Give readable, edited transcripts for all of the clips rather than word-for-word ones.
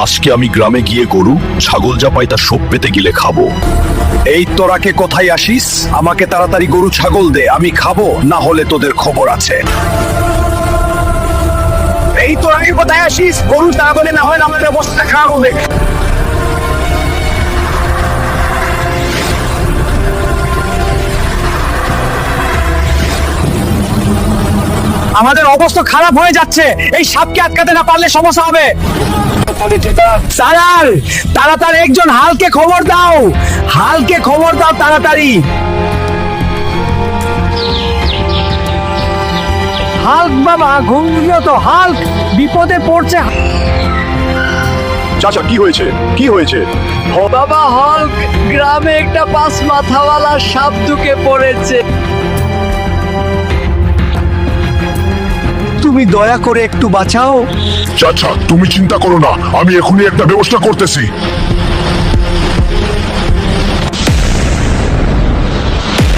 আজকে আমি গ্রামে গিয়ে গরু ছাগল যা পাই তা সব পেতে গেলে খাবো। এই তোরা কে কোথায় আসিস? আমাকে তাড়াতাড়ি গরু ছাগল দে, আমি খাবো, না হলে তোদের খবর আছে। এই তোরা কে কোথায় আসিস? গরু ছাগলে না হয় আমাদের অবস্থা খারাপ হবে। আমাদের অবস্থা খারাপ হয়ে যাচ্ছে, এই সাপকে আটকাতে না পারলে সমস্যা হবে। স্যার, তাড়াতাড়ি একজন হালকে খবর দাও, হালকে খবর দাও তাড়াতাড়ি। হাল্ক বাবা, ঘুমিয়ে তো, হাল্ক বিপদে পড়ছে। চাচা কি হয়েছে, কি হয়েছে? বাবা, হাল্ক গ্রামে একটা 5 মাথাওয়ালা সাপ ঢুকে পড়েছে। তুমি দয়া করে একটু বাঁচাও। চাচা তুমি চিন্তা করো না, আমি এখনই একটা ব্যবস্থা করতেছি।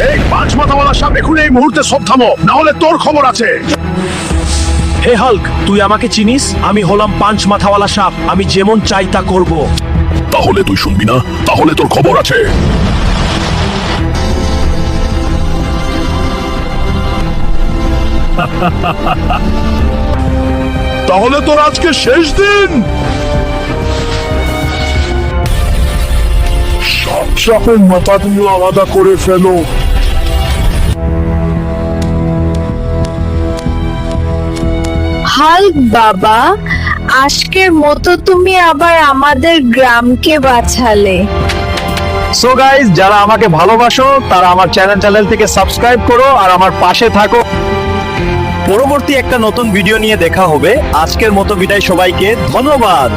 এই 5 মাথাওয়ালা সাপ, এখন এই মুহূর্তে সব থামো, না হলে তোর খবর আছে। হে হাল্ক, তুই আমাকে চিনিস? আমি হলাম 5 মাথাওয়ালা সাপ, আমি যেমন চাই তা করব। তাহলে তুই শুনবি না? তাহলে তোর খবর আছে। তাহলে তোর আজকে শেষ দিন। সব সাপের মাথাগুলো আলাদা করে ফেলো। হাল্ক বাবা, আজকের মতো তুমি আবার আমাদের গ্রামকে বাঁচালে। সো গাইস, যারা আমাকে ভালোবাসো তারা আমার চ্যানেল থেকে সাবস্ক্রাইব করো আর আমার পাশে থাকো। পরবর্তী একটা নতুন ভিডিও নিয়ে দেখা হবে। আজকের মতো বিদায় সবাইকে, ধন্যবাদ।